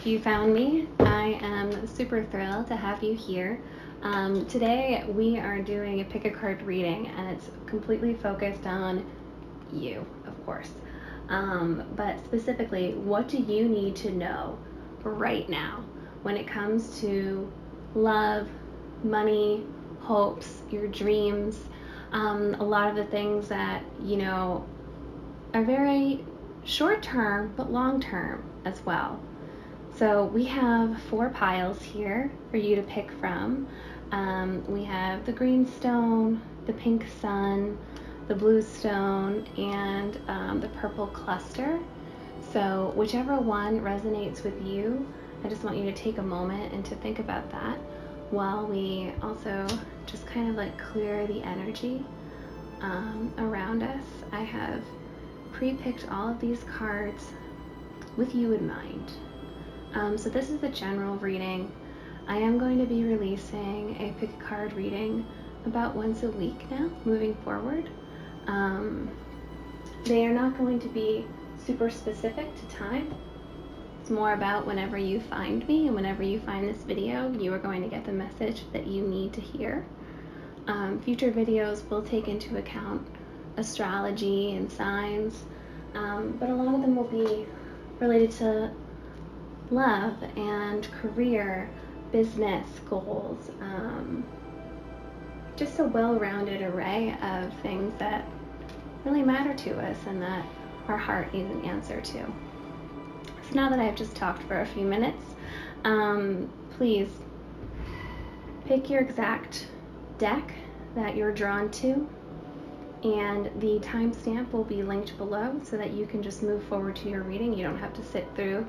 if you found me, I am super thrilled to have you here. Today we are doing a pick a card reading, and it's completely focused on you, of course. But specifically, what do you need to know right now when it comes to love, money, hopes, your dreams, a lot of the things that, are very short term but long term as well. So we have 4 piles here for you to pick from. We have the green stone, the pink sun, the blue stone, and the purple cluster. So whichever one resonates with you, I just want you to take a moment and to think about that while we also just kind of like clear the energy around us. I have pre-picked all of these cards with you in mind. So this is the general reading. I am going to be releasing a pick a card reading about once a week now, moving forward. They are not going to be super specific to time. It's more about whenever you find me and whenever you find this video, you are going to get the message that you need to hear. Future videos will take into account astrology and signs, but a lot of them will be related to love and career, business goals, just a well-rounded array of things that really matter to us and that our heart needs an answer to. So now that I've just talked for a few minutes, please pick your exact deck that you're drawn to, and the timestamp will be linked below so that you can just move forward to your reading. You don't have to sit through,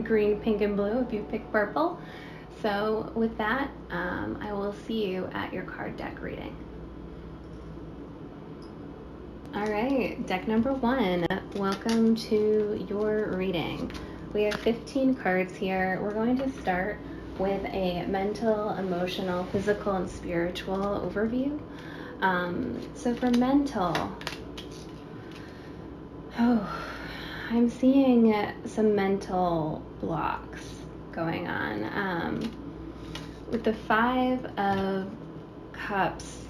green, pink, and blue if you pick purple. So with that, I will see you at your card deck reading. All right, deck number 1, welcome to your reading. We have 15 cards here. We're going to start with a mental, emotional, physical, and spiritual overview. So for mental, I'm seeing some mental blocks going on. With the 5 of Cups,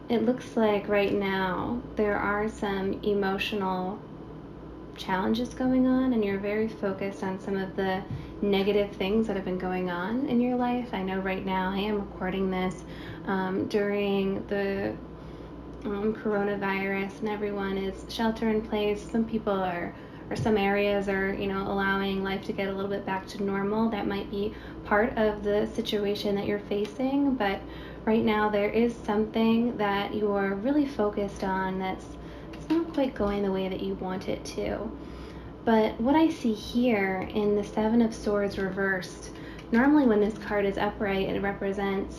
it looks like right now there are some emotional challenges going on, and you're very focused on some of the negative things that have been going on in your life. I know right now I am recording this during the coronavirus, and everyone is shelter in place. Some people are, or some areas are, allowing life to get a little bit back to normal. That might be part of the situation that you're facing, but right now there is something that you're really focused on that's not quite going the way that you want it to. But what I see here in the 7 of Swords reversed, normally when this card is upright, it represents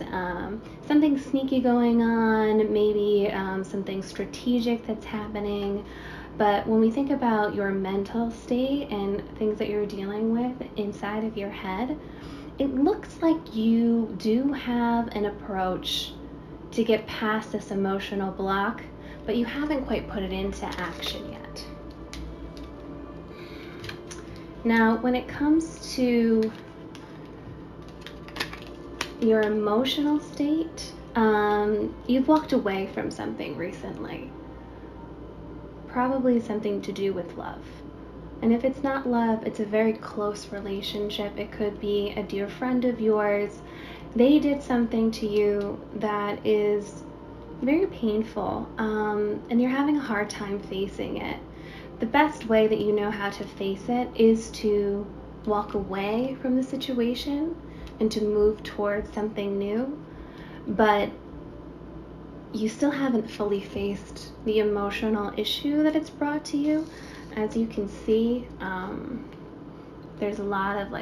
something sneaky going on, maybe something strategic that's happening. But when we think about your mental state and things that you're dealing with inside of your head, it looks like you do have an approach to get past this emotional block, but you haven't quite put it into action yet. Now, when it comes to your emotional state, you've walked away from something recently. Probably something to do with love. And if it's not love, it's a very close relationship. It could be a dear friend of yours. They did something to you that is very painful, and you're having a hard time facing it. The best way that you know how to face it is to walk away from the situation and to move towards something new, but you still haven't fully faced the emotional issue that it's brought to you. As you can see, there's a lot of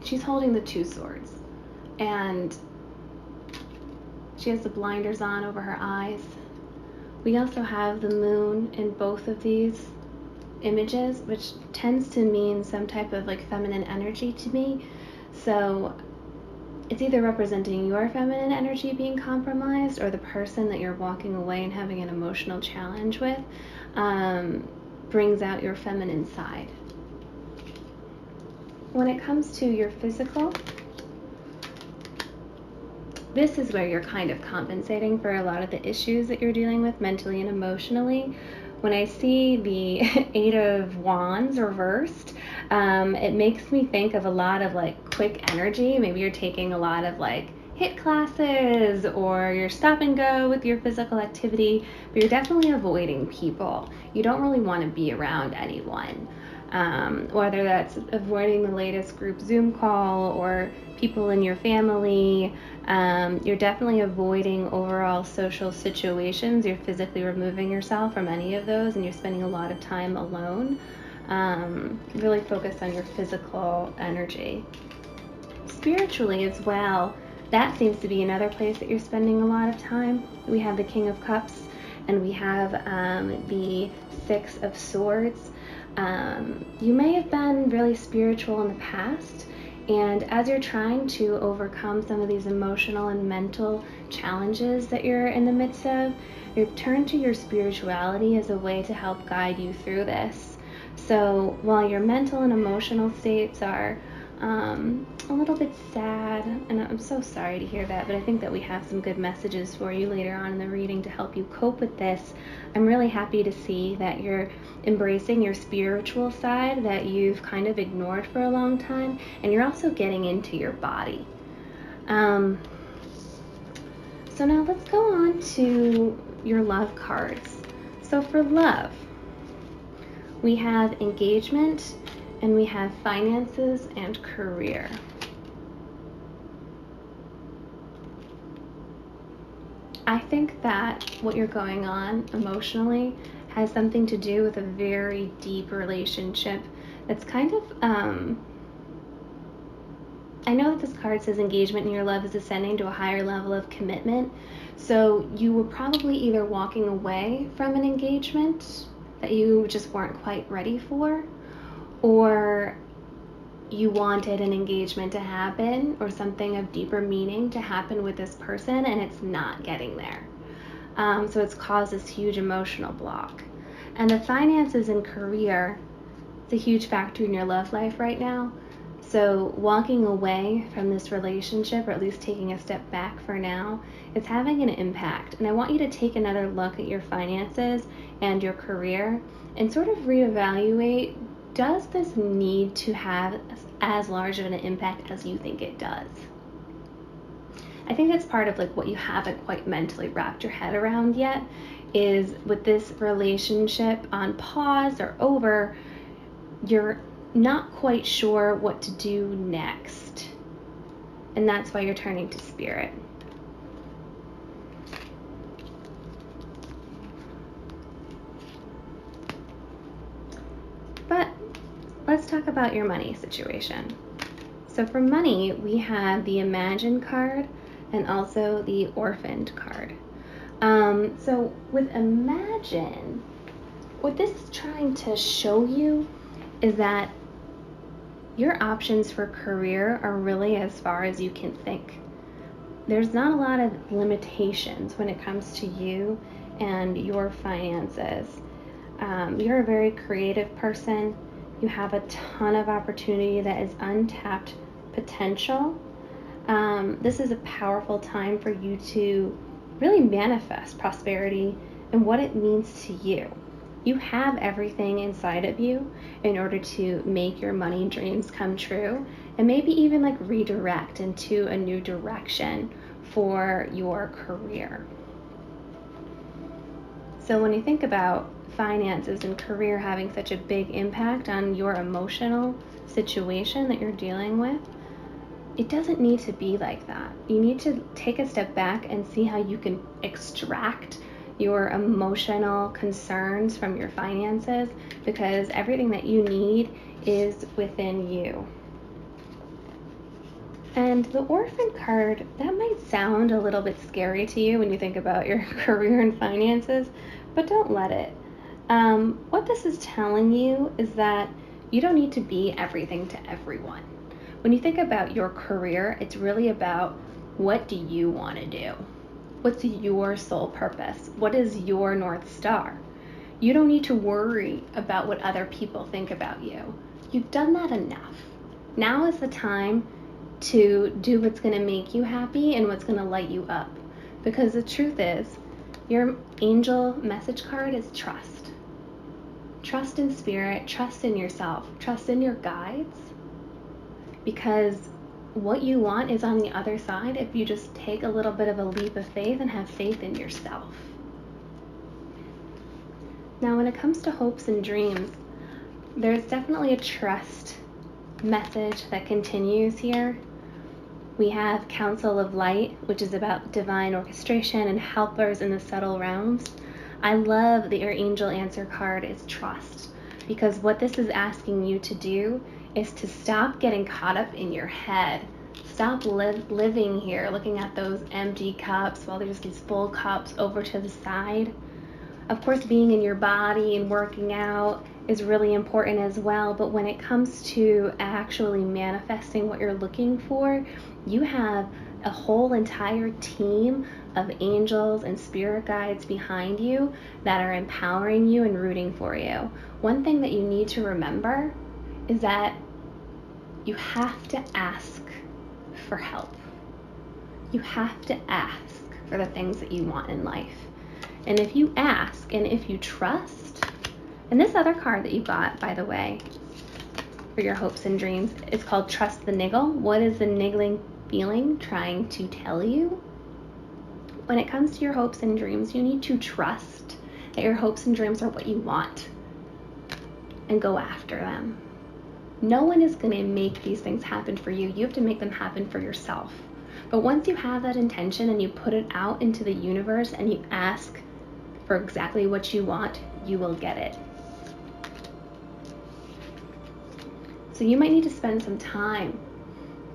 she's holding the 2 swords, and she has the blinders on over her eyes. We also have the moon in both of these images, which tends to mean some type of feminine energy to me. So it's either representing your feminine energy being compromised or the person that you're walking away and having an emotional challenge with. brings out your feminine side. When it comes to your physical, this is where you're kind of compensating for a lot of the issues that you're dealing with mentally and emotionally. When I see the Eight of Wands reversed, it makes me think of a lot of like quick energy. Maybe you're taking a lot of like HIIT classes, or you're stop and go with your physical activity, but you're definitely avoiding people. You don't really want to be around anyone. Whether that's avoiding the latest group Zoom call or people in your family, you're definitely avoiding overall social situations. You're physically removing yourself from any of those, and you're spending a lot of time alone. Really focus on your physical energy. Spiritually as well, that seems to be another place that you're spending a lot of time. We have the King of Cups, and we have the Six of Swords. You may have been really spiritual in the past, and as you're trying to overcome some of these emotional and mental challenges that you're in the midst of, you turn to your spirituality as a way to help guide you through this. So while your mental and emotional states are a little bit sad, and I'm so sorry to hear that, but I think that we have some good messages for you later on in the reading to help you cope with this. I'm really happy to see that you're embracing your spiritual side that you've kind of ignored for a long time, and you're also getting into your body. So now let's go on to your love cards. So for love, we have engagement, and we have finances and career. I think that what you're going on emotionally has something to do with a very deep relationship that's kind of, I know that this card says engagement and your love is ascending to a higher level of commitment. So you were probably either walking away from an engagement that you just weren't quite ready for, or you wanted an engagement to happen or something of deeper meaning to happen with this person, and it's not getting there. So it's caused this huge emotional block. And the finances and career, it's a huge factor in your love life right now. So walking away from this relationship, or at least taking a step back for now, it's having an impact. And I want you to take another look at your finances and your career and sort of reevaluate, does this need to have as large of an impact as you think it does? I think that's part of like what you haven't quite mentally wrapped your head around yet, is with this relationship on pause or over, you're not quite sure what to do next. And that's why you're turning to spirit. But let's talk about your money situation. So for money, we have the Imagine card and also the Orphaned card. So with Imagine, what this is trying to show you is that your options for career are really as far as you can think. There's not a lot of limitations when it comes to you and your finances. You're a very creative person. You have a ton of opportunity that is untapped potential. This is a powerful time for you to really manifest prosperity and what it means to you. You have everything inside of you in order to make your money dreams come true, and maybe even like redirect into a new direction for your career. So when you think about finances and career having such a big impact on your emotional situation that you're dealing with, it doesn't need to be like that. You need to take a step back and see how you can extract your emotional concerns from your finances, because everything that you need is within you. And the Orphan card, that might sound a little bit scary to you when you think about your career and finances, but don't let it. What this is telling you is that you don't need to be everything to everyone. When you think about your career, it's really about, what do you want to do? What's your sole purpose? What is your North Star? You don't need to worry about what other people think about you. You've done that enough. Now is the time to do what's going to make you happy and what's going to light you up. Because the truth is, your angel message card is trust. Trust in spirit, trust in yourself, trust in your guides. Because what you want is on the other side if you just take a little bit of a leap of faith and have faith in yourself. Now, when it comes to hopes and dreams, there's definitely a trust message that continues here. We have Council of Light, which is about divine orchestration and helpers in the subtle realms. I love that your angel answer card is trust, because what this is asking you to do is to stop getting caught up in your head. Stop living here looking at those empty cups while there's these full cups over to the side. Of course, being in your body and working out is really important as well, but when it comes to actually manifesting what you're looking for, you have a whole entire team of angels and spirit guides behind you that are empowering you and rooting for you. One thing that you need to remember is that you have to ask for help. You have to ask for the things that you want in life. And if you ask and if you trust, and this other card that you got, by the way, for your hopes and dreams, is called Trust the Niggle. What is the niggling feeling trying to tell you? When it comes to your hopes and dreams, you need to trust that your hopes and dreams are what you want and go after them. No one is going to make these things happen for you. You have to make them happen for yourself. But once you have that intention and you put it out into the universe and you ask for exactly what you want, you will get it. So you might need to spend some time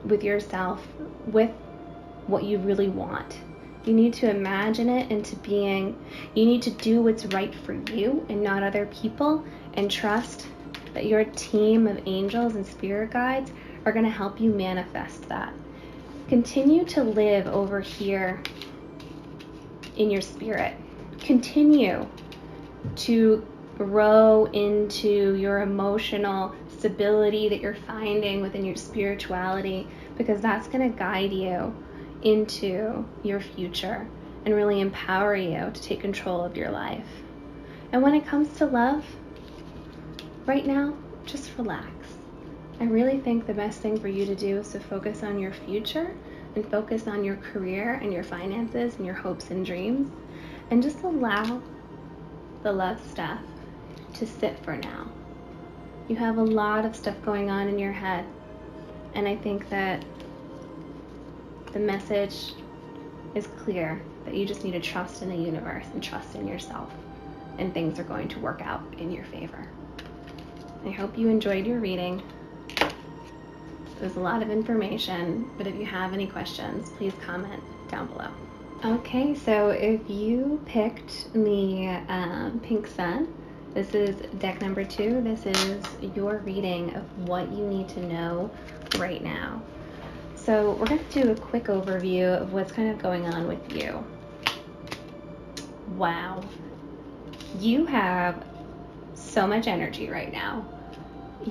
with yourself, with what you really want. You need to imagine it into being. You need to do what's right for you and not other people, and trust that your team of angels and spirit guides are going to help you manifest that. Continue to live over here in your spirit. Continue to grow into your emotional stability that you're finding within your spirituality, because that's going to guide you into your future and really empower you to take control of your life. And when it comes to love, right now, just relax. I really think the best thing for you to do is to focus on your future and focus on your career and your finances and your hopes and dreams, and just allow the love stuff to sit for now. You have a lot of stuff going on in your head, and I think that the message is clear that you just need to trust in the universe and trust in yourself, and things are going to work out in your favor. I hope you enjoyed your reading. There's a lot of information, but if you have any questions, please comment down below. Okay, so if you picked the Pink Sun, this is deck number 2. This is your reading of what you need to know right now. So we're going to do a quick overview of what's kind of going on with you. Wow. You have so much energy right now.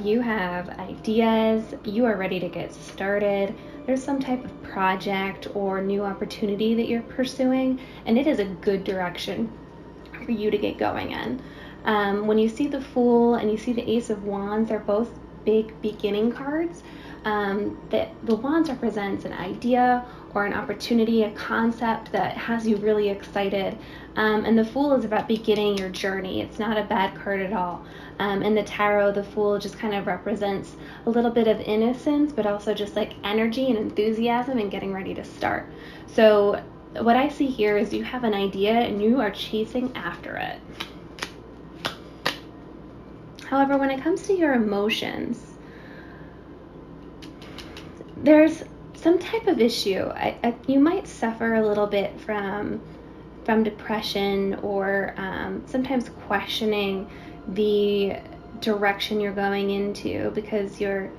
You have ideas. You are ready to get started. There's some type of project or new opportunity that you're pursuing, and it is a good direction for you to get going in. When you see the Fool and you see the Ace of Wands, they're both big beginning cards. The Wands represents an idea or an opportunity, a concept that has you really excited. And the Fool is about beginning your journey. It's not a bad card at all. In the tarot, the Fool just kind of represents a little bit of innocence, but also just like energy and enthusiasm and getting ready to start. So what I see here is you have an idea and you are chasing after it. However, when it comes to your emotions, there's some type of issue. You might suffer a little bit from depression, or sometimes questioning the direction you're going into, because you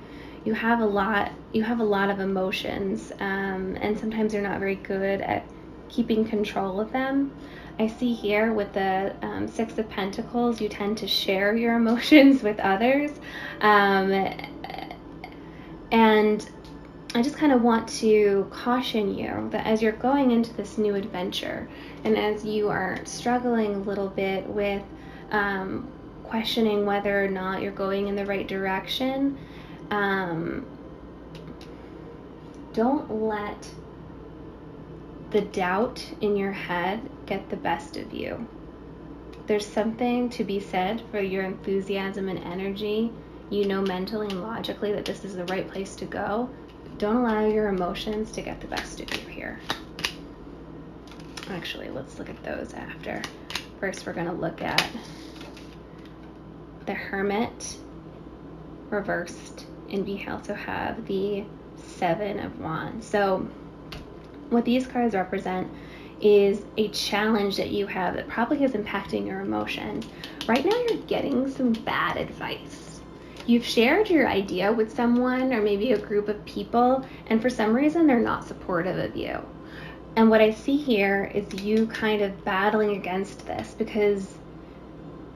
have a lot of emotions, and sometimes you're not very good at keeping control of them. I see here with the Six of Pentacles, you tend to share your emotions with others. And I just kind of want to caution you that as you're going into this new adventure, and as you are struggling a little bit with questioning whether or not you're going in the right direction, don't let the doubt in your head get the best of you. There's something to be said for your enthusiasm and energy. You know mentally and logically that this is the right place to go. Don't allow your emotions to get the best of you here. Actually, let's look at those after. First, we're going to look at the Hermit reversed, and we also have the Seven of Wands. So what these cards represent is a challenge that you have that probably is impacting your emotions. Right now you're getting some bad advice. You've shared your idea with someone or maybe a group of people, and for some reason they're not supportive of you. And what I see here is you kind of battling against this because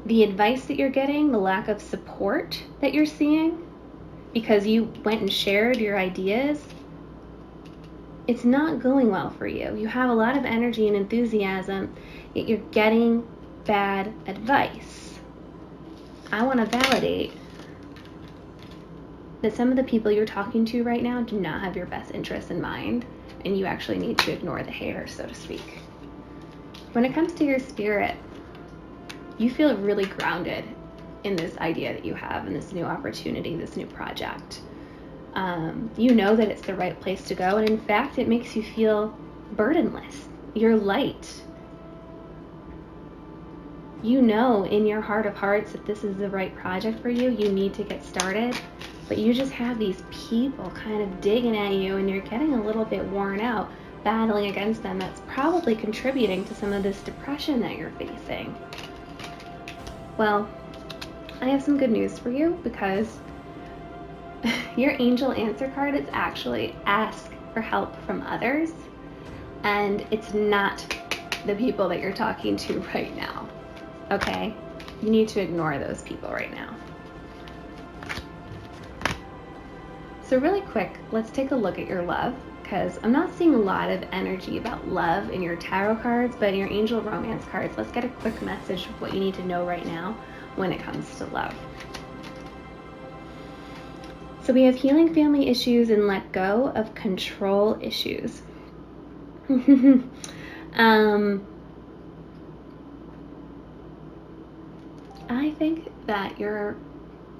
the advice that you're getting, the lack of support that you're seeing, because you went and shared your ideas, it's not going well for you. You have a lot of energy and enthusiasm, yet you're getting bad advice. I want to validate that some of the people you're talking to right now do not have your best interests in mind, and you actually need to ignore the haters, so to speak. When it comes to your spirit, you feel really grounded in this idea that you have, in this new opportunity, this new project. You know that it's the right place to go, and in fact, it makes you feel burdenless. You're light. You know in your heart of hearts that this is the right project for you. You need to get started, but you just have these people kind of digging at you, and you're getting a little bit worn out battling against them. That's probably contributing to some of this depression that you're facing. Well, I have some good news for you, because your angel answer card is actually ask for help from others, and it's not the people that you're talking to right now. Okay? You need to ignore those people right now. So really quick, let's take a look at your love, because I'm not seeing a lot of energy about love in your tarot cards, but in your angel romance cards, let's get a quick message of what you need to know right now when it comes to love. So we have healing family issues and let go of control issues. I think that your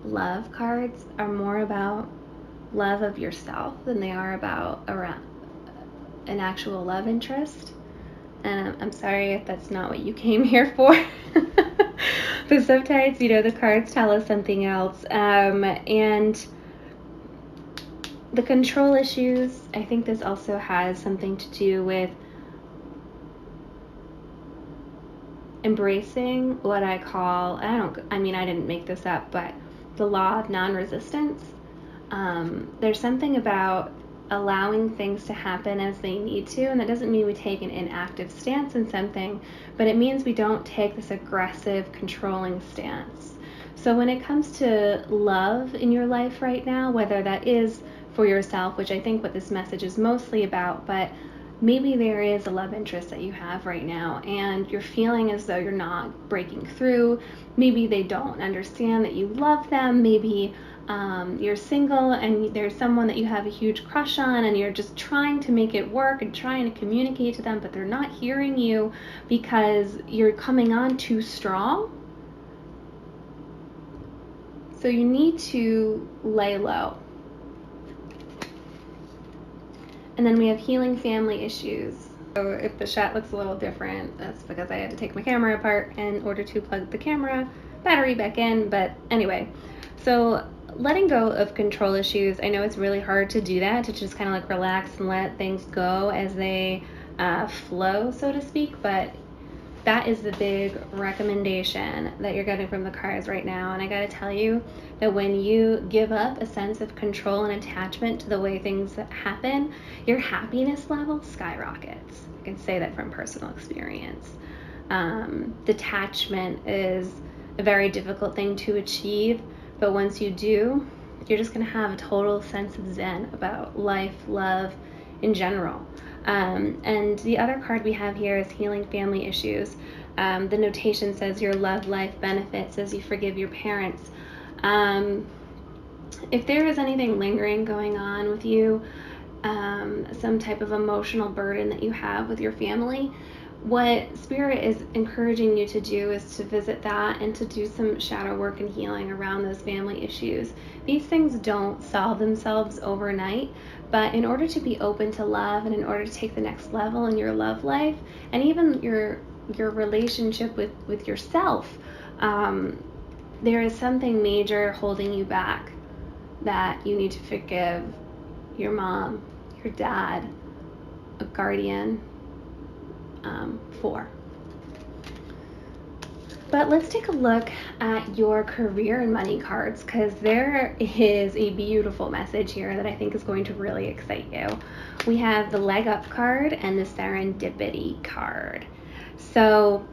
love cards are more about love of yourself than they are about an actual love interest. And I'm sorry if that's not what you came here for. But sometimes, the cards tell us something else. And the control issues, I think this also has something to do with embracing what I call, I didn't make this up, but the law of non-resistance. There's something about allowing things to happen as they need to, and that doesn't mean we take an inactive stance in something, but it means we don't take this aggressive, controlling stance. So when it comes to love in your life right now, whether that is for yourself, which I think what this message is mostly about, but maybe there is a love interest that you have right now and you're feeling as though you're not breaking through. Maybe they don't understand that you love them. Maybe you're single and there's someone that you have a huge crush on, and you're just trying to make it work and trying to communicate to them, but they're not hearing you because you're coming on too strong. So you need to lay low. And then we have healing family issues. So if the shot looks a little different, that's because I had to take my camera apart in order to plug the camera battery back in. But anyway, so letting go of control issues, I know it's really hard to do that, to just kind of like relax and let things go as they flow, so to speak, but that is the big recommendation that you're getting from the cards right now. And I gotta tell you that when you give up a sense of control and attachment to the way things happen, your happiness level skyrockets. can say that from personal experience. Detachment is a very difficult thing to achieve, but once you do, you're just going to have a total sense of zen about life, love in general. And the other card we have here is healing family issues. The notation says your love life benefits as you forgive your parents. If there is anything lingering going on with you, some type of emotional burden that you have with your family, what Spirit is encouraging you to do is to visit that and to do some shadow work and healing around those family issues. These things don't solve themselves overnight, but in order to be open to love and in order to take the next level in your love life and even your relationship with yourself, there is something major holding you back that you need to forgive your mom, your dad, a guardian, for. But let's take a look at your career and money cards, because there is a beautiful message here that I think is going to really excite you. We have the leg up card and the serendipity card. So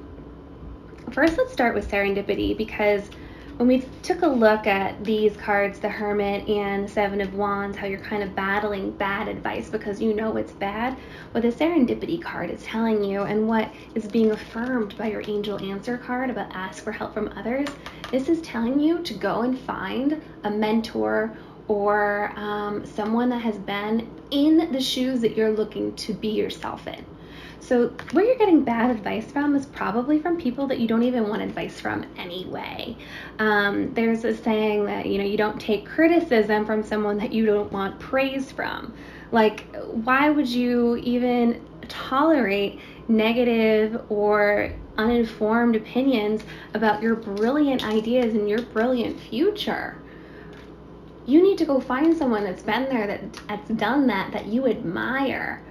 first, let's start with serendipity, because when we took a look at these cards, the Hermit and the Seven of Wands, how you're kind of battling bad advice because you know it's bad, what the serendipity card is telling you and what is being affirmed by your angel answer card about ask for help from others, this is telling you to go and find a mentor or someone that has been in the shoes that you're looking to be yourself in. So where you're getting bad advice from is probably from people that you don't even want advice from anyway. There's a saying that, you don't take criticism from someone that you don't want praise from. Like, why would you even tolerate negative or uninformed opinions about your brilliant ideas and your brilliant future? You need to go find someone that's been there, that's done that you admire.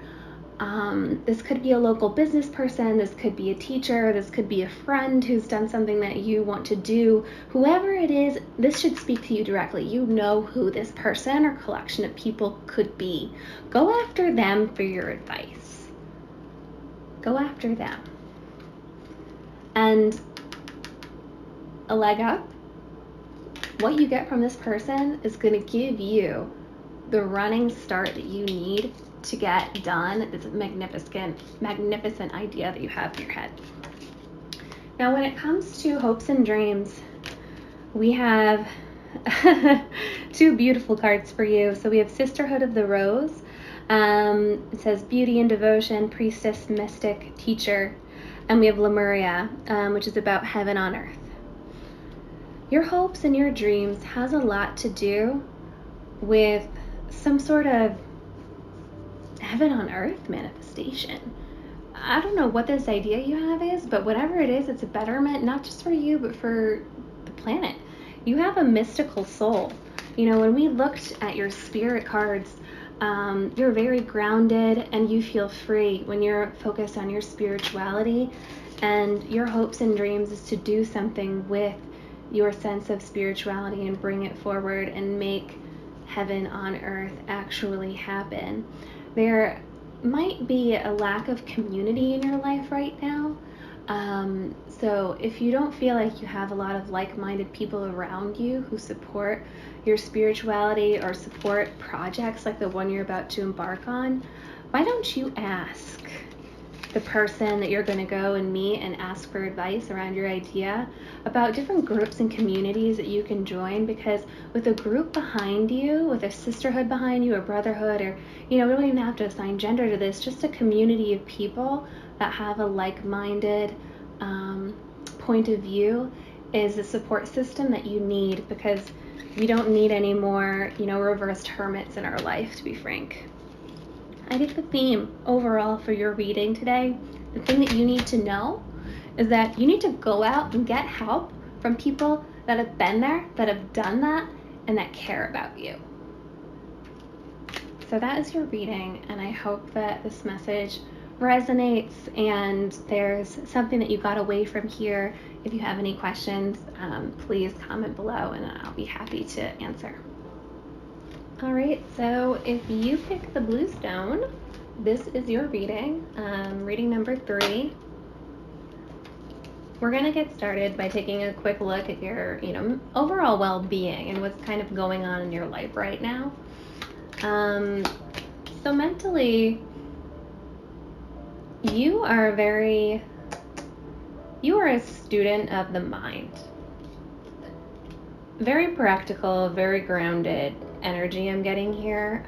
This could be a local business person, this could be a teacher, this could be a friend who's done something that you want to do. Whoever it is, this should speak to you directly. You know who this person or collection of people could be. Go after them for your advice. Go after them. And a leg up, what you get from this person is going to give you the running start that you need to get done this magnificent idea that you have in your head. Now, when it comes to hopes and dreams, we have two beautiful cards for you. So we have Sisterhood of the Rose. It says beauty and devotion, priestess, mystic, teacher. And we have Lemuria, which is about heaven on earth. Your hopes and your dreams has a lot to do with some sort of heaven on earth manifestation. I don't know what this idea you have is, but whatever it is, it's a betterment, not just for you, but for the planet. You have a mystical soul. When we looked at your spirit cards, you're very grounded and you feel free when you're focused on your spirituality, and your hopes and dreams is to do something with your sense of spirituality and bring it forward and make heaven on earth actually happen. There might be a lack of community in your life right now. So if you don't feel like you have a lot of like-minded people around you who support your spirituality or support projects like the one you're about to embark on, why don't you ask the person that you're going to go and meet and ask for advice around your idea about different groups and communities that you can join? Because with a group behind you, with a sisterhood behind you, or brotherhood, or we don't even have to assign gender to this, just a community of people that have a like-minded point of view is a support system that you need, because we don't need any more reversed hermits in our life, to be frank. I think the theme overall for your reading today, the thing that you need to know is that you need to go out and get help from people that have been there, that have done that, and that care about you. So that is your reading, and I hope that this message resonates and there's something that you got away from here. If you have any questions, please comment below and I'll be happy to answer. All right, so if you pick the blue stone, this is your reading, reading number 3. We're going to get started by taking a quick look at your, overall well-being and what's kind of going on in your life right now. So mentally, you are a student of the mind. Very practical, very grounded energy I'm getting here.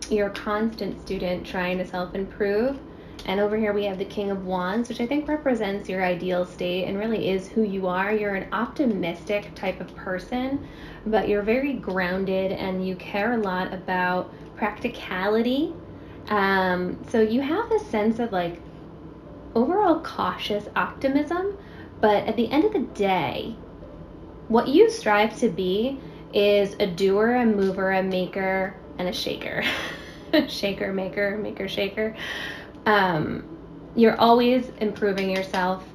You're a constant student trying to self-improve. And over here we have the King of Wands, which I think represents your ideal state and really is who you are. You're an optimistic type of person, but you're very grounded and you care a lot about practicality. So you have a sense of like overall cautious optimism, but at the end of the day, what you strive to be is a doer, a mover, a maker, and a shaker. Shaker, maker, maker, shaker. You're always improving yourself.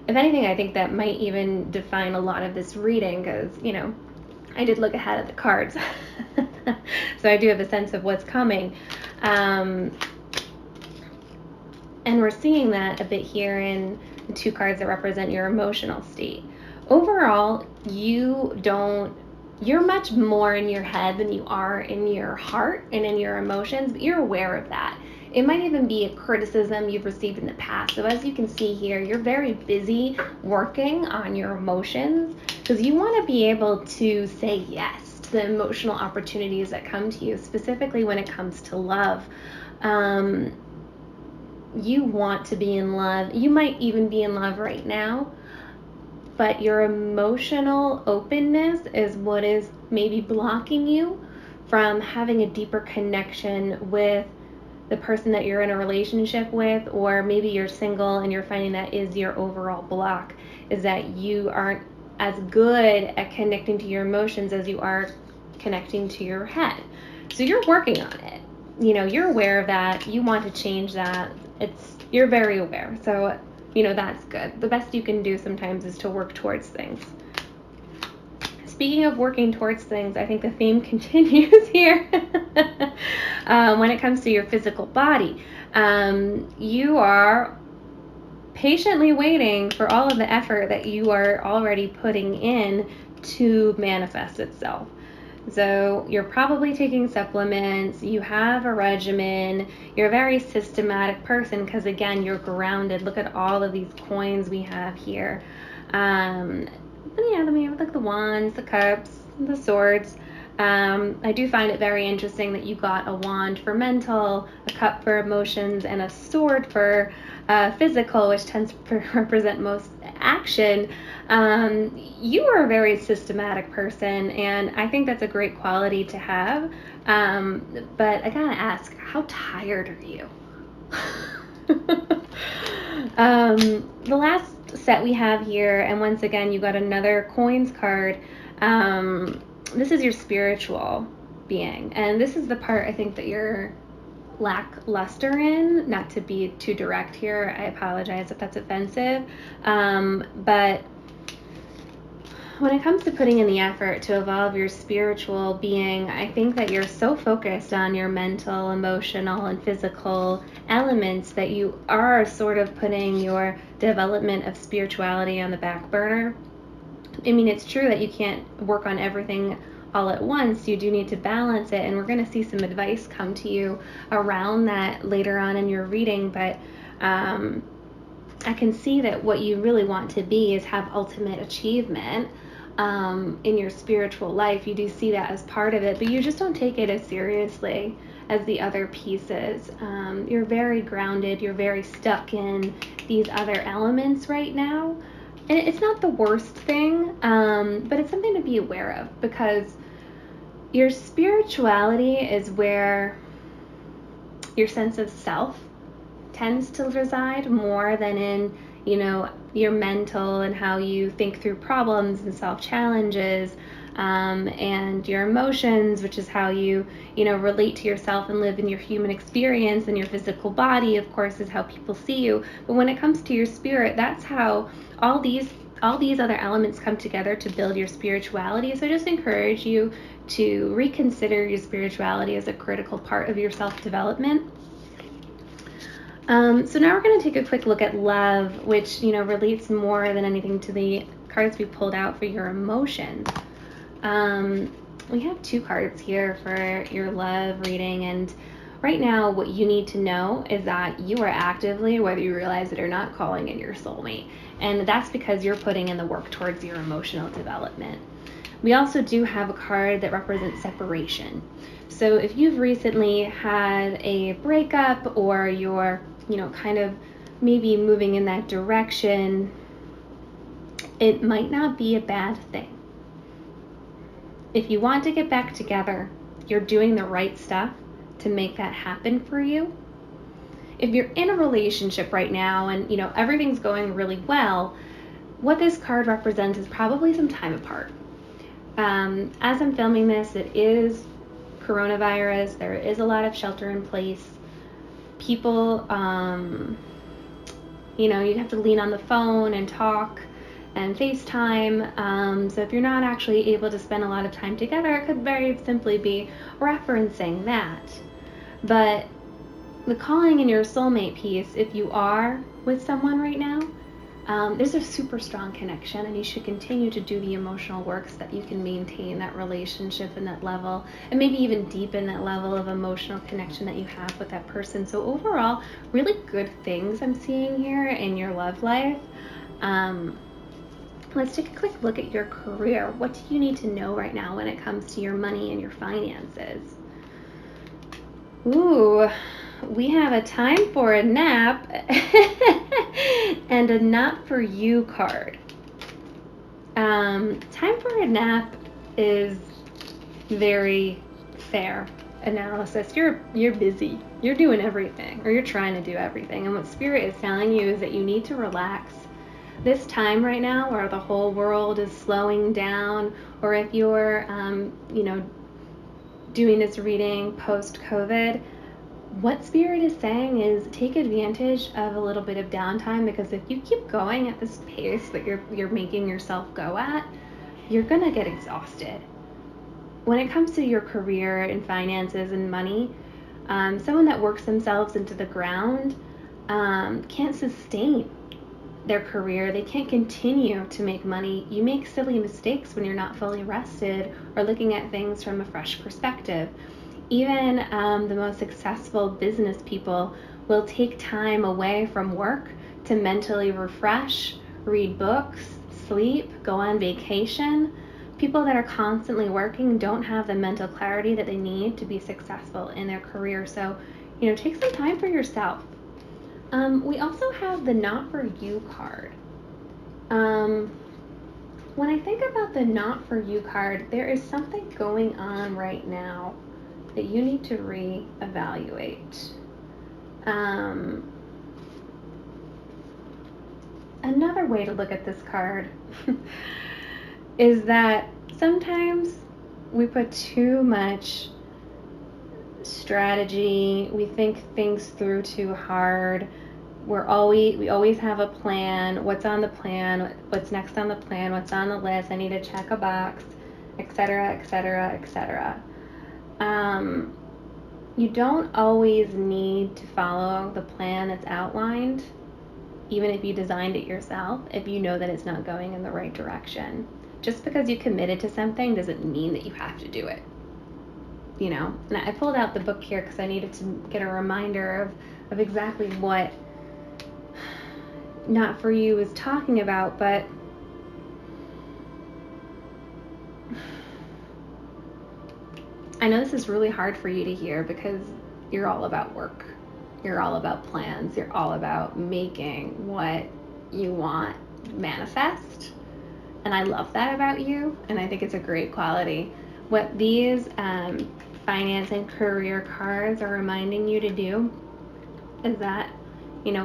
If anything, I think that might even define a lot of this reading because, I did look ahead at the cards. So I do have a sense of what's coming. And we're seeing that a bit here in the 2 cards that represent your emotional state. Overall, you're much more in your head than you are in your heart and in your emotions, but you're aware of that. It might even be a criticism you've received in the past. So as you can see here, you're very busy working on your emotions because you want to be able to say yes to the emotional opportunities that come to you, specifically when it comes to love. You want to be in love. You might even be in love right now, but your emotional openness is what is maybe blocking you from having a deeper connection with the person that you're in a relationship with, or maybe you're single and you're finding that is your overall block, is that you aren't as good at connecting to your emotions as you are connecting to your head. So you're working on it. You're aware of that. You want to change that. You're very aware. So, that's good. The best you can do sometimes is to work towards things. Speaking of working towards things, I think the theme continues here. When it comes to your physical body, you are patiently waiting for all of the effort that you are already putting in to manifest itself. So you're probably taking supplements, you have a regimen, you're a very systematic person because, again, you're grounded. Look at all of these coins we have here. Then we have like the wands, the cups, the swords. I do find it very interesting that you got a wand for mental, a cup for emotions, and a sword for physical, which tends to represent most action. You are a very systematic person, and I think that's a great quality to have. But I gotta ask, how tired are you? The last set we have here, and once again, you got another coins card. This is your spiritual being, and this is the part I think that you're lackluster in. Not to be too direct here, I apologize if that's offensive, but when it comes to putting in the effort to evolve your spiritual being, I think that you're so focused on your mental, emotional, and physical elements that you are sort of putting your development of spirituality on the back burner. I mean, it's true that you can't work on everything all at once. You do need to balance it, and we're going to see some advice come to you around that later on in your reading, but I can see that what you really want to be is have ultimate achievement in your spiritual life. You do see that as part of it, but you just don't take it as seriously as the other pieces. You're very grounded. You're very stuck in these other elements right now. And it's not the worst thing, but it's something to be aware of, because your spirituality is where your sense of self tends to reside more than in, your mental and how you think through problems and solve challenges, and your emotions, which is how you relate to yourself and live in your human experience, and your physical body, of course, is how people see you. But when it comes to your spirit, that's how all these other elements come together to build your spirituality. So I just encourage you to reconsider your spirituality as a critical part of your self-development. So now we're going to take a quick look at love, which, relates more than anything to the cards we pulled out for your emotions. We have 2 cards here for your love reading, and right now what you need to know is that you are actively, whether you realize it or not, calling in your soulmate. And that's because you're putting in the work towards your emotional development. We also do have a card that represents separation. So if you've recently had a breakup, or you're, kind of maybe moving in that direction, it might not be a bad thing. If you want to get back together, you're doing the right stuff to make that happen for you. If you're in a relationship right now and, everything's going really well, what this card represents is probably some time apart. As I'm filming this, it is coronavirus. There is a lot of shelter in place. People, you have to lean on the phone and talk and FaceTime. So if you're not actually able to spend a lot of time together, it could very simply be referencing that. But the calling in your soulmate piece, if you are with someone right now, there's a super strong connection, and you should continue to do the emotional work so that you can maintain that relationship and that level, and maybe even deepen that level of emotional connection that you have with that person. So overall, really good things I'm seeing here in your love life. Let's take a quick look at your career. What do you need to know right now when it comes to your money and your finances? Ooh, we have a time for a nap and a not for you card. Time for a nap is very fair analysis. You're busy. You're doing everything, or you're trying to do everything. And what Spirit is telling you is that you need to relax. This time right now where the whole world is slowing down, or if you're, doing this reading post-COVID, what Spirit is saying is take advantage of a little bit of downtime, because if you keep going at this pace that you're making yourself go at, you're gonna get exhausted. When it comes to your career and finances and money, someone that works themselves into the ground can't sustain their career. They can't continue to make money. You make silly mistakes when you're not fully rested or looking at things from a fresh perspective. Even the most successful business people will take time away from work to mentally refresh, read books, sleep, go on vacation. People that are constantly working don't have the mental clarity that they need to be successful in their career. So, take some time for yourself. We also have the Not For You card. When I think about the Not For You card, there is something going on right now that you need to reevaluate. Another way to look at this card is that sometimes we put too much strategy, we think things through too hard. We always have a plan. What's on the plan? What's next on the plan? What's on the list? I need to check a box, etc., etc., etc. You don't always need to follow the plan that's outlined, even if you designed it yourself, if you know that it's not going in the right direction. Just because you committed to something doesn't mean that you have to do it. And I pulled out the book here because I needed to get a reminder of exactly what Not For You is talking about, but I know this is really hard for you to hear because you're all about work. You're all about plans. You're all about making what you want manifest. And I love that about you, and I think it's a great quality. What these finance and career cards are reminding you to do is that,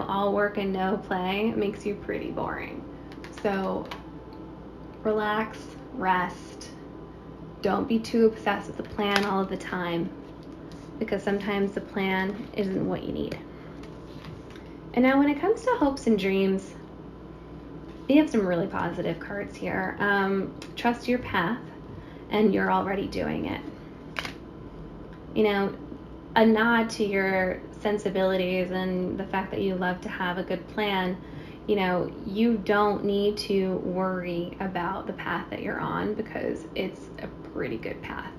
all work and no play makes you pretty boring. So relax, rest. Don't be too obsessed with the plan all of the time, because sometimes the plan isn't what you need. And now when it comes to hopes and dreams, we have some really positive cards here. Trust your path, and you're already doing it. A nod to your sensibilities and the fact that you love to have a good plan, you know, you don't need to worry about the path that you're on because it's a pretty good path.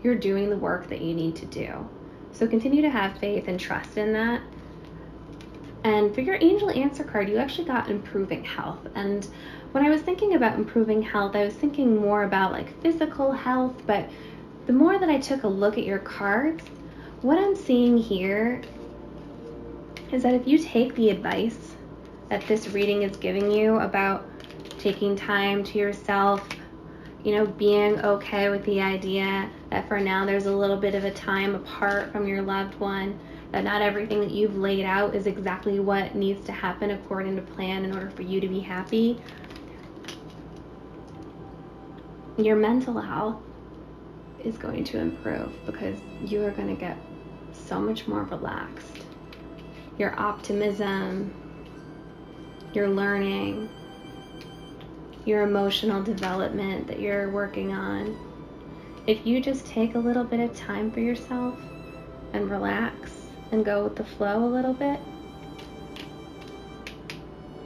You're doing the work that you need to do. So continue to have faith and trust in that. And for your angel answer card, you actually got improving health. And when I was thinking about improving health, I was thinking more about like physical health, but the more that I took a look at your cards, what I'm seeing here is that if you take the advice that this reading is giving you about taking time to yourself, you know, being okay with the idea that for now there's a little bit of a time apart from your loved one, that not everything that you've laid out is exactly what needs to happen according to plan in order for you to be happy. Your mental health is going to improve because you are going to get so much more relaxed. Your optimism, your learning, your emotional development that you're working on. If you just take a little bit of time for yourself and relax and go with the flow a little bit,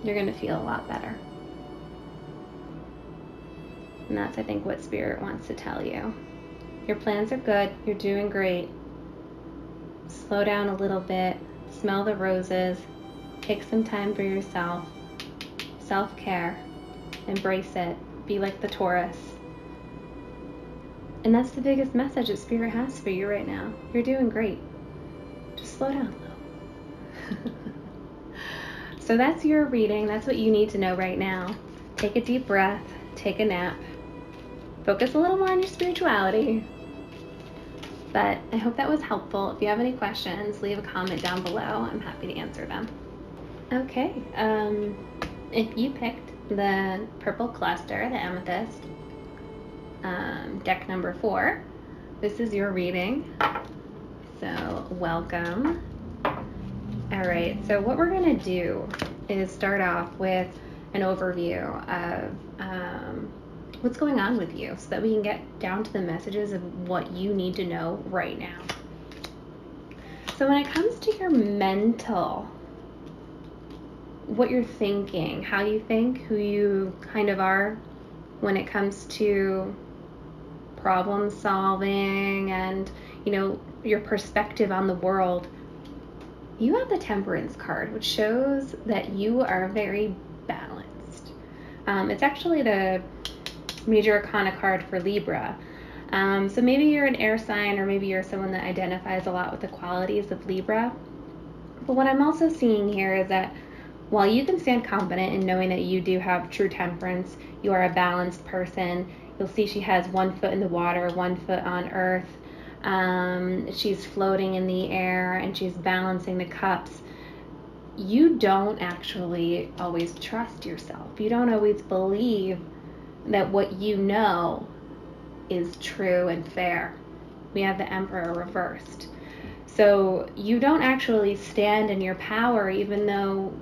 you're going to feel a lot better. And that's, I think, what Spirit wants to tell you. Your plans are good. You're doing great. Slow down a little bit. Smell the roses. Take some time for yourself. Self-care. Embrace it. Be like the Taurus. And that's the biggest message that Spirit has for you right now. You're doing great. Just slow down a little. So that's your reading. That's what you need to know right now. Take a deep breath. Take a nap. Focus a little more on your spirituality. But I hope that was helpful. If you have any questions, leave a comment down below. I'm happy to answer them. Okay. If you picked the purple cluster, the amethyst, deck number 4, this is your reading. So welcome. All right, so what we're gonna do is start off with an overview of what's going on with you so that we can get down to the messages of what you need to know right now. So when it comes to your mental, what you're thinking, how you think, who you kind of are when it comes to problem solving and, you know, your perspective on the world, you have the Temperance card, which shows that you are very balanced. It's actually the major arcana card for Libra. So maybe you're an air sign, or maybe you're someone that identifies a lot with the qualities of Libra. But what I'm also seeing here is that while you can stand confident in knowing that you do have true temperance, you are a balanced person. You'll see she has one foot in the water, one foot on earth. She's floating in the air and she's balancing the cups. You don't actually always trust yourself. You don't always believe that what you know is true and fair. We have the Emperor reversed. So you don't actually stand in your power, even though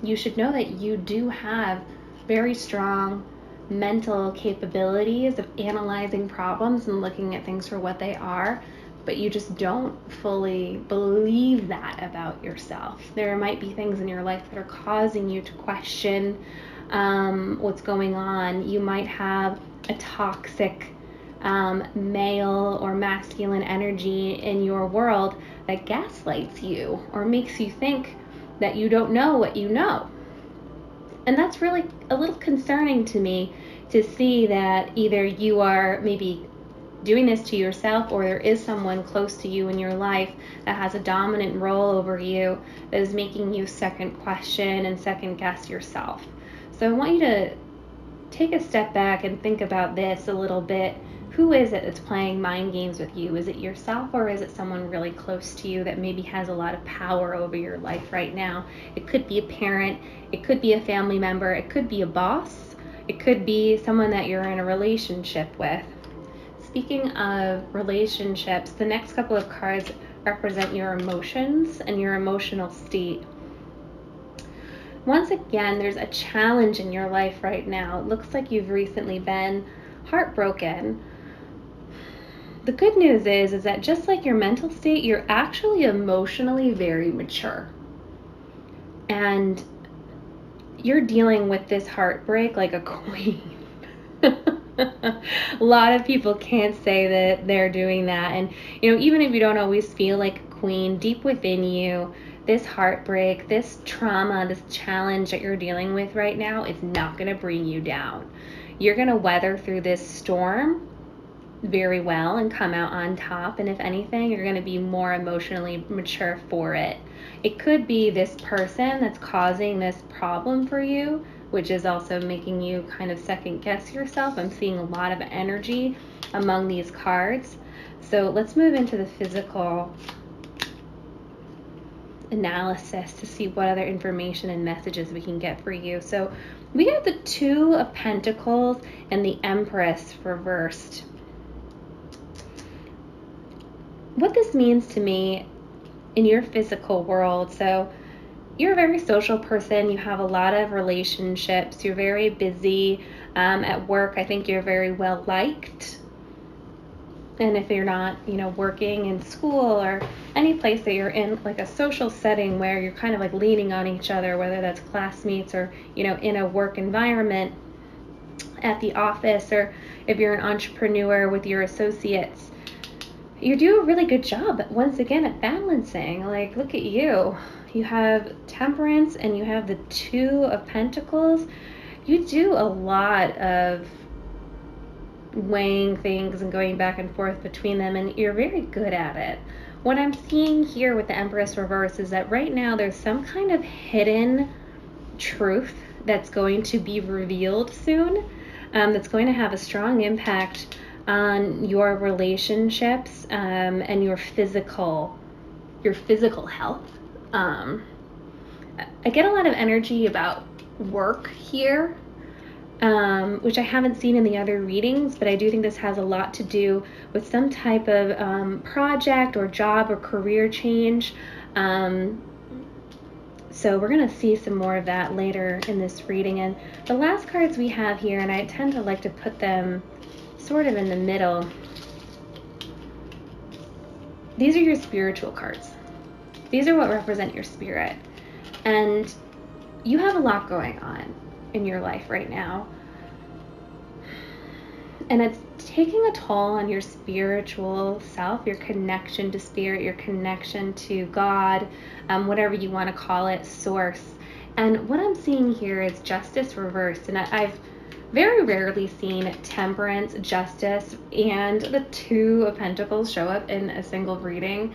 you should know that you do have very strong mental capabilities of analyzing problems and looking at things for what they are, but you just don't fully believe that about yourself. There might be things in your life that are causing you to question what's going on. You might have a toxic male or masculine energy in your world that gaslights you or makes you think that you don't know what you know. And that's really a little concerning to me, to see that either you are maybe doing this to yourself, or there is someone close to you in your life that has a dominant role over you that is making you second question and second guess yourself. So I want you to take a step back and think about this a little bit. Who is it that's playing mind games with you? Is it yourself, or is it someone really close to you that maybe has a lot of power over your life right now? It could be a parent, it could be a family member, it could be a boss, it could be someone that you're in a relationship with. Speaking of relationships, the next couple of cards represent your emotions and your emotional state. Once again, there's a challenge in your life right now. It looks like you've recently been heartbroken. the good news is that just like your mental state, you're actually emotionally very mature. And you're dealing with this heartbreak like a queen. A lot of people can't say that they're doing that. And, even if you don't always feel like a queen, deep within you, this heartbreak, this trauma, this challenge that you're dealing with right now is not going to bring you down. You're going to weather through this storm very well and come out on top. And if anything, you're going to be more emotionally mature for it. It could be this person that's causing this problem for you, which is also making you kind of second guess yourself. I'm seeing a lot of energy among these cards. So let's move into the physical analysis to see what other information and messages we can get for you. So we have the Two of Pentacles and the Empress reversed. What this means to me in your physical world, so you're a very social person, you have a lot of relationships, you're very busy at work. I think you're very well liked. And if you're not, working in school or any place that you're in, like a social setting where you're kind of like leaning on each other, whether that's classmates or, in a work environment at the office, or if you're an entrepreneur with your associates, you do a really good job, once again, at balancing. Like, look at you. You have Temperance and you have the Two of Pentacles. You do a lot of weighing things and going back and forth between them, and you're very good at it. What I'm seeing here with the Empress reverse is that right now there's some kind of hidden truth that's going to be revealed soon, that's going to have a strong impact on your relationships and your physical health. I get a lot of energy about work here, which I haven't seen in the other readings, but I do think this has a lot to do with some type of project or job or career change. So we're going to see some more of that later in this reading. And the last cards we have here, and I tend to like to put them sort of in the middle. These are your spiritual cards. These are what represent your spirit. And you have a lot going on in your life right now. And it's taking a toll on your spiritual self, your connection to spirit, your connection to God, whatever you want to call it, source. And what I'm seeing here is justice reversed. And I've very rarely seen Temperance, Justice, and the Two of Pentacles show up in a single reading.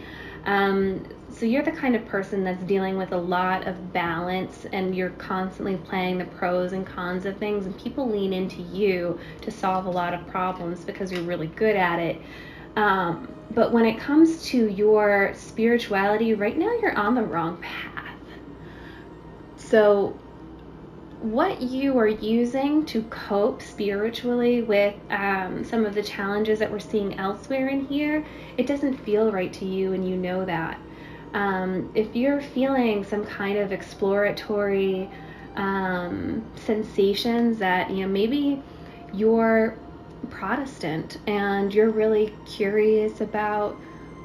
So you're the kind of person that's dealing with a lot of balance, and you're constantly playing the pros and cons of things, and people lean into you to solve a lot of problems because you're really good at it. But when it comes to your spirituality, right now you're on the wrong path. So what you are using to cope spiritually with some of the challenges that we're seeing elsewhere in here, it doesn't feel right to you, and you know that. If you're feeling some kind of exploratory sensations that, maybe you're Protestant and you're really curious about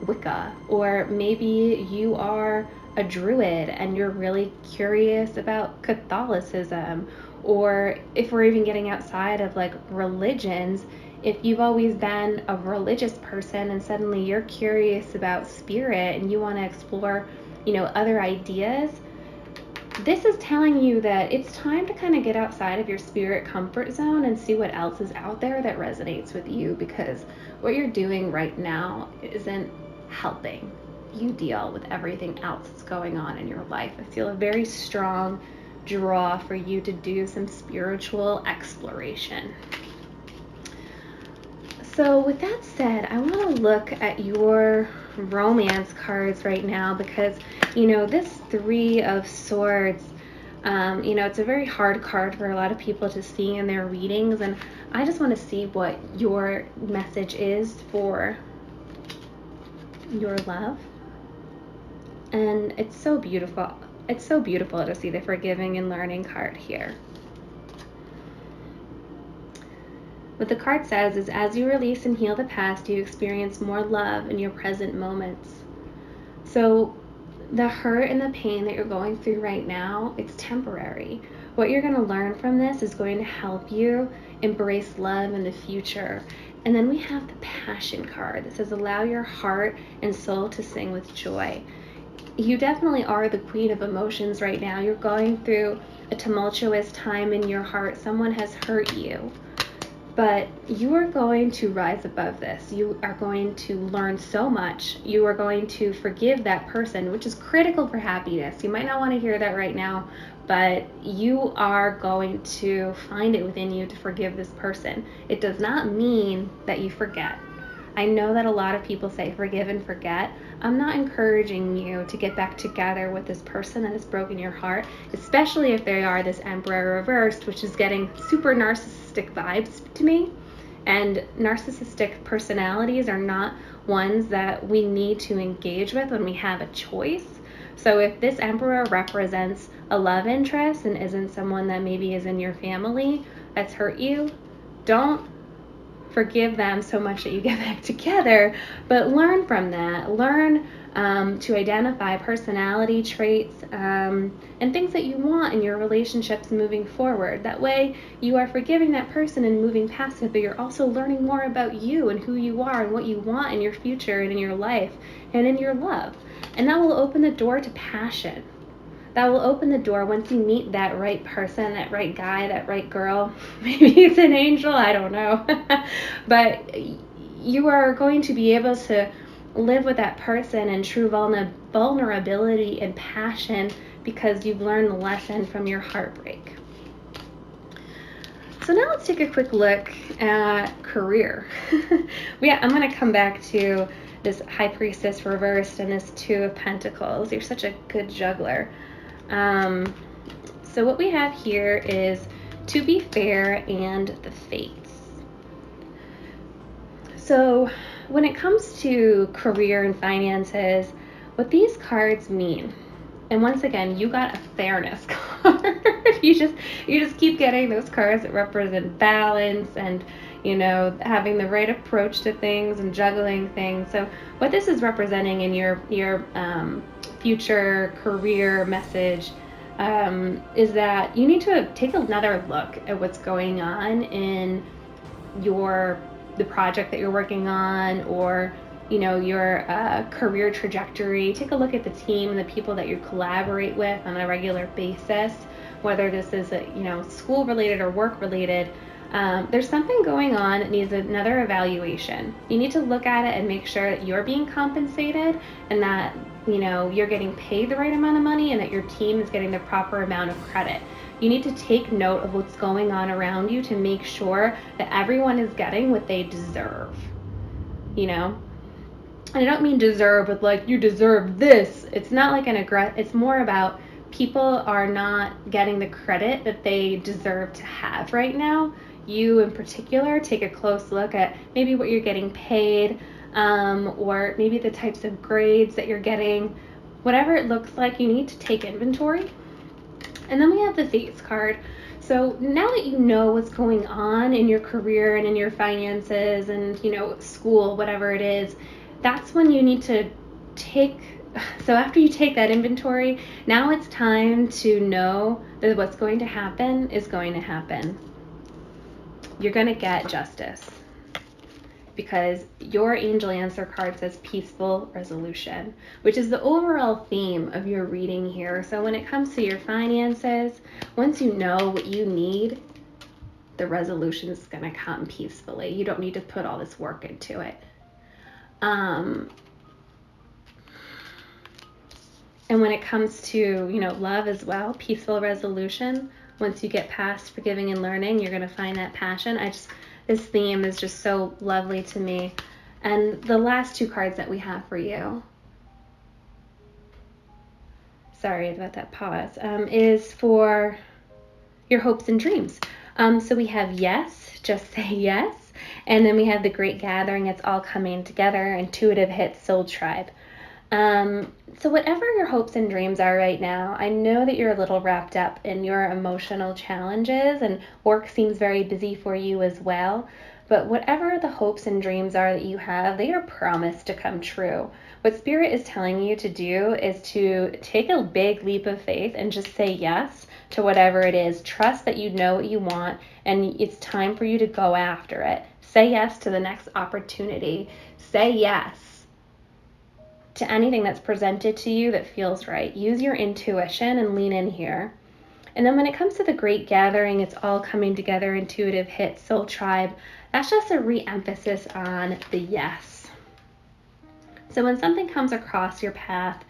Wicca, or maybe you are a Druid and you're really curious about Catholicism, or if we're even getting outside of like religions, if you've always been a religious person and suddenly you're curious about spirit and you want to explore, other ideas, this is telling you that it's time to kind of get outside of your spirit comfort zone and see what else is out there that resonates with you, because what you're doing right now isn't helping you deal with everything else that's going on in your life. I feel a very strong draw for you to do some spiritual exploration. So with that said, I want to look at your romance cards right now, because, this Three of Swords, it's a very hard card for a lot of people to see in their readings, and I just want to see what your message is for your love. And it's so beautiful. It's so beautiful to see the forgiving and learning card here. What the card says is, as you release and heal the past, you experience more love in your present moments. So the hurt and the pain that you're going through right now, it's temporary. What you're going to learn from this is going to help you embrace love in the future. And then we have the passion card that says, allow your heart and soul to sing with joy. You definitely are the queen of emotions right now. You're going through a tumultuous time in your heart. Someone has hurt you. But you are going to rise above this. You are going to learn so much. You are going to forgive that person, which is critical for happiness. You might not want to hear that right now, but you are going to find it within you to forgive this person. It does not mean that you forget. I know that a lot of people say forgive and forget. I'm not encouraging you to get back together with this person that has broken your heart, especially if they are this Emperor reversed, which is getting super narcissistic vibes to me. And narcissistic personalities are not ones that we need to engage with when we have a choice. So if this Emperor represents a love interest and isn't someone that maybe is in your family that's hurt you, don't forgive them so much that you get back together, but learn from that. Learn to identify personality traits and things that you want in your relationships moving forward. That way you are forgiving that person and moving past it, but you're also learning more about you and who you are and what you want in your future and in your life and in your love. And that will open the door to passion. That will open the door once you meet that right person, that right guy, that right girl. Maybe it's an angel, I don't know. But you are going to be able to live with that person in true vulnerability and passion because you've learned the lesson from your heartbreak. So now let's take a quick look at career. I'm going to come back to this High Priestess reversed and this Two of Pentacles. You're such a good juggler. So what we have here is To Be Fair and the Fates. So when it comes to career and finances, what these cards mean, and once again, you got a fairness card. you just keep getting those cards that represent balance and, having the right approach to things and juggling things. So what this is representing in your future career message is that you need to take another look at what's going on in the project that you're working on, or your career trajectory. Take a look at the team and the people that you collaborate with on a regular basis, whether this is school related or work related. There's something going on that needs another evaluation. You need to look at it and make sure that you're being compensated and that you're getting paid the right amount of money and that your team is getting the proper amount of credit. You need to take note of what's going on around you to make sure that everyone is getting what they deserve. And I don't mean deserve with like, you deserve this. It's not like it's more about people are not getting the credit that they deserve to have right now. You in particular, take a close look at maybe what you're getting paid, or maybe the types of grades that you're getting. Whatever it looks like, you need to take inventory. And then we have the Fates card. So now that you know what's going on in your career and in your finances and, school, whatever it is, that's when you need to so after you take that inventory, now it's time to know that what's going to happen is going to happen. You're going to get justice because your angel answer card says peaceful resolution, which is the overall theme of your reading here. So when it comes to your finances, once you know what you need, the resolution is going to come peacefully. You don't need to put all this work into it. And when it comes to, love as well, peaceful resolution, once you get past forgiving and learning, you're going to find that passion. This theme is just so lovely to me. And the last two cards that we have for you, sorry about that pause, is for your hopes and dreams. So we have yes, just say yes. And then we have the Great Gathering. It's all coming together. Intuitive hits, Soul Tribe. So whatever your hopes and dreams are right now, I know that you're a little wrapped up in your emotional challenges and work seems very busy for you as well. But whatever the hopes and dreams are that you have, they are promised to come true. What Spirit is telling you to do is to take a big leap of faith and just say yes to whatever it is. Trust that you know what you want and it's time for you to go after it. Say yes to the next opportunity. Say yes to anything that's presented to you that feels right. Use your intuition and lean in here. And then when it comes to the great gathering, it's all coming together, intuitive hit, soul tribe. That's just a re-emphasis on the yes. So when something comes across your path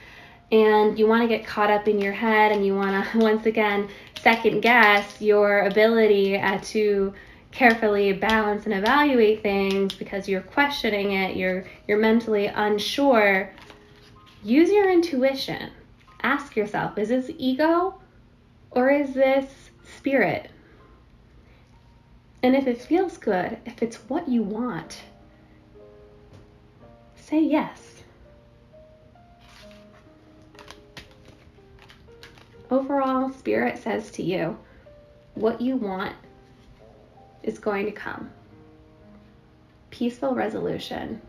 and you want to get caught up in your head and you want to once again second guess your ability to carefully balance and evaluate things because you're questioning it, you're mentally unsure, use your intuition. Ask yourself, is this ego or is this spirit? And if it feels good, if it's what you want, say yes. Overall, Spirit says to you, what you want is going to come. Peaceful resolution.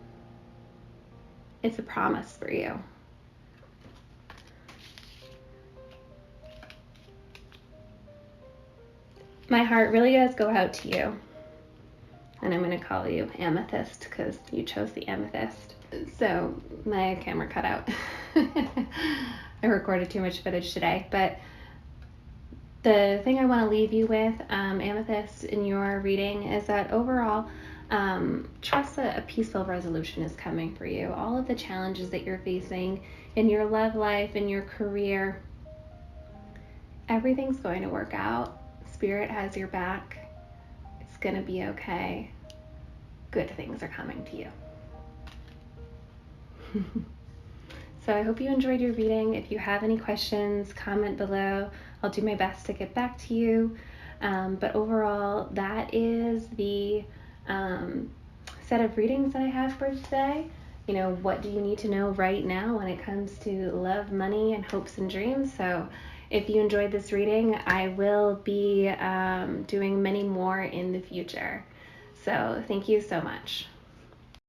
It's a promise for you. My heart really does go out to you. And I'm going to call you Amethyst because you chose the amethyst. So my camera cut out. I recorded too much footage today. But the thing I want to leave you with, Amethyst, in your reading is that overall, trust that a peaceful resolution is coming for you. All of the challenges that you're facing in your love life, in your career, everything's going to work out. Spirit has your back. It's going to be okay. Good things are coming to you. So I hope you enjoyed your reading. If you have any questions, comment below. I'll do my best to get back to you. But overall, that is the set of readings that I have for today. You know, what do you need to know right now when it comes to love, money, and hopes and dreams? So if you enjoyed this reading, I will be doing many more in the future. So thank you so much.